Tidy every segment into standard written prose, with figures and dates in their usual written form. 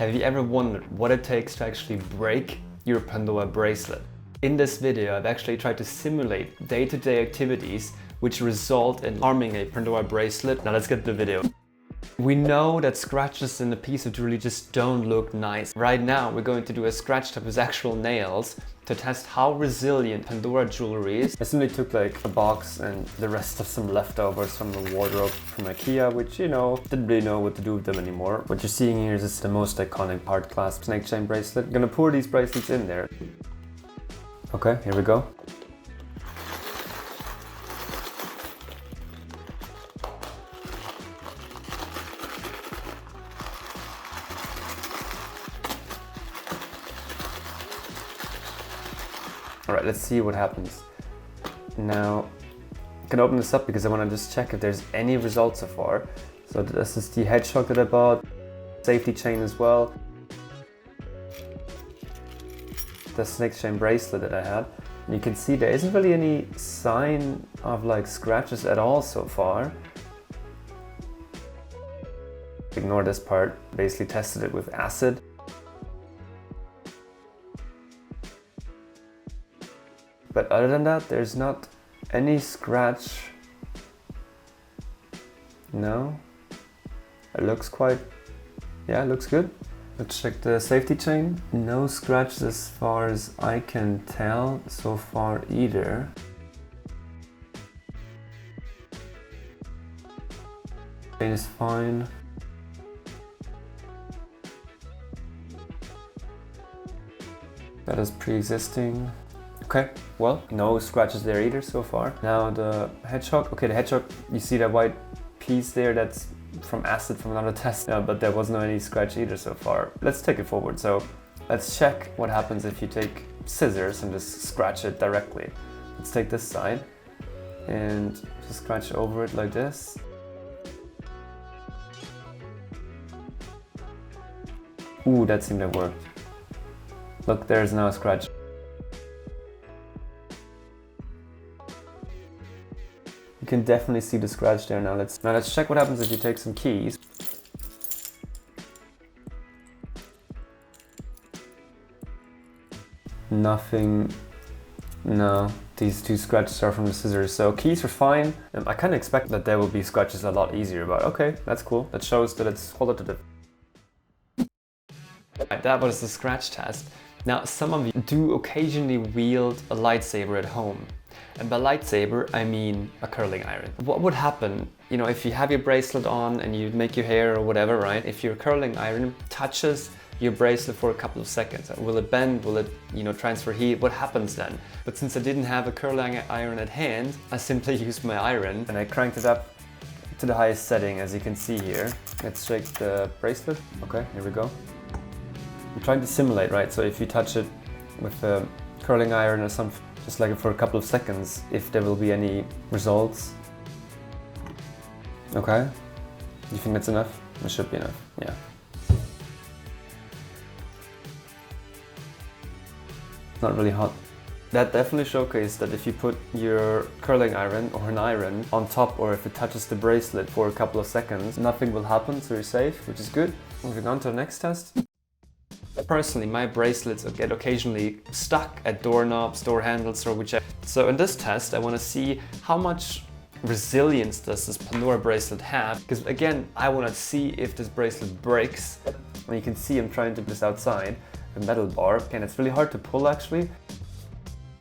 Have you ever wondered what it takes to actually break your Pandora bracelet? In this video, I've actually tried to simulate day-to-day activities which result in harming a Pandora bracelet. Now let's get to the video. We know that scratches in a piece of jewelry just don't look nice. Right now, we're going to do a scratch test with actual nails to test how resilient Pandora jewelry is. I simply took like a box and the rest of some leftovers from the wardrobe from IKEA, which, you know, didn't really know what to do with them anymore. What you're seeing here is the most iconic hard clasp snake chain bracelet. I'm gonna pour these bracelets in there. Okay, here we go. All right, let's see what happens. Now, I can open this up because I want to just check if there's any results so far. So this is the hedgehog that I bought, safety chain as well. The snake chain bracelet that I had. And you can see there isn't really any sign of like scratches at all so far. Ignore this part, basically tested it with acid. But other than that, there's not any scratch. No, it looks quite, yeah, it looks good. Let's check the safety chain. No scratches as far as I can tell so far either. Chain is fine. That is pre-existing. Okay, well, no scratches there either so far. Now the hedgehog. Okay, the hedgehog, you see that white piece there, that's from acid from another test, but there was no any scratch either so far. Let's take it forward. So let's check what happens if you take scissors and just scratch it directly. Let's take this side and just scratch over it like this. Ooh, that seemed to work. Look, there's no scratch. You can definitely see the scratch there. Now let's check what happens if you take some keys. Nothing. No, these two scratches are from the scissors. So keys are fine. I kind of expect that there will be scratches a lot easier, but okay, that's cool. That shows that it's qualitative. Right, that was the scratch test. Now, some of you do occasionally wield a lightsaber at home. And by lightsaber, I mean a curling iron. What would happen, you know, if you have your bracelet on and you make your hair or whatever, right? If your curling iron touches your bracelet for a couple of seconds, will it bend? Will it, you know, transfer heat? What happens then? But since I didn't have a curling iron at hand, I simply used my iron and I cranked it up to the highest setting, as you can see here. Let's check the bracelet. Okay, here we go. I'm trying to simulate, right? So if you touch it with a curling iron or something, just like for a couple of seconds, if there will be any results. Okay, you think that's enough? It should be enough, yeah. Not really hot. That definitely showcased that if you put your curling iron or an iron on top, or if it touches the bracelet for a couple of seconds, nothing will happen, so you're safe, which is good. Moving on to the next test. Personally, my bracelets get occasionally stuck at doorknobs, door handles, or whichever. So in this test, I want to see how much resilience does this Pandora bracelet have. Because again, I want to see if this bracelet breaks. And you can see I'm trying to put this outside, a metal bar. And it's really hard to pull actually,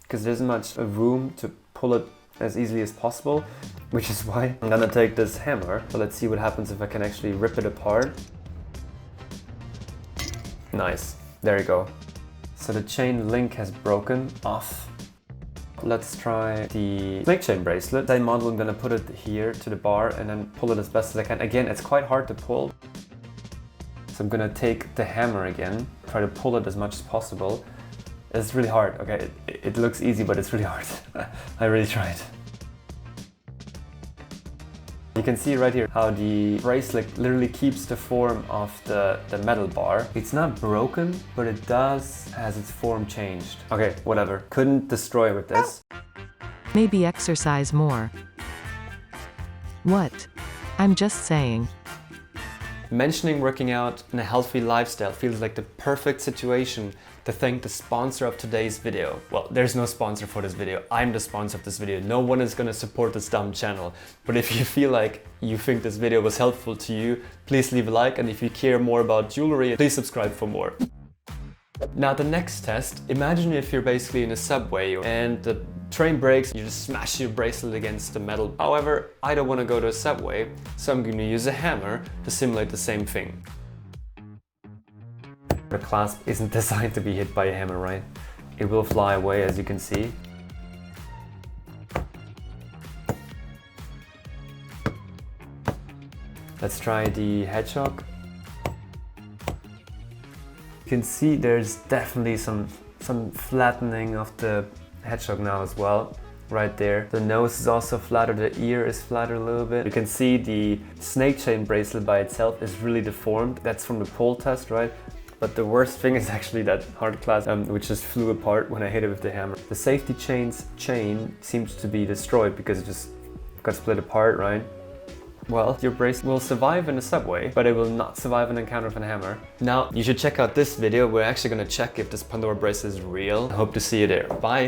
because there isn't much room to pull it as easily as possible, which is why I'm gonna take this hammer. So let's see what happens if I can actually rip it apart. Nice, there you go. So the chain link has broken off. Let's try the snake chain bracelet. Same model, I'm gonna put it here to the bar and then pull it as best as I can. Again, it's quite hard to pull. So I'm gonna take the hammer again, try to pull it as much as possible. It's really hard, okay? It looks easy, but it's really hard. I really tried. You can see right here how the bracelet literally keeps the form of the metal bar. It's not broken, but it has its form changed. Okay, whatever. Couldn't destroy with this. Maybe exercise more. What? I'm just saying. Mentioning working out and a healthy lifestyle feels like the perfect situation to thank the sponsor of today's video. Well, there's no sponsor for this video. I'm the sponsor of this video. No one is gonna support this dumb channel. But if you feel like you think this video was helpful to you, please leave a like. And if you care more about jewelry, please subscribe for more. Now the next test, imagine if you're basically in a subway and the train breaks, you just smash your bracelet against the metal. However, I don't want to go to a subway, so I'm going to use a hammer to simulate the same thing. The clasp isn't designed to be hit by a hammer, right? It will fly away, as you can see. Let's try the hedgehog. You can see there's definitely some flattening of the hedgehog now as well, right there. The nose is also flatter, the ear is flatter a little bit. You can see the snake chain bracelet by itself is really deformed. That's from the pole test, right? But the worst thing is actually that hard clasp, which just flew apart when I hit it with the hammer. The safety chain's chain seems to be destroyed because it just got split apart, right? Well, your bracelet will survive in a subway, but it will not survive an encounter with a hammer. Now, you should check out this video. We're actually gonna check if this Pandora bracelet is real. I hope to see you there. Bye!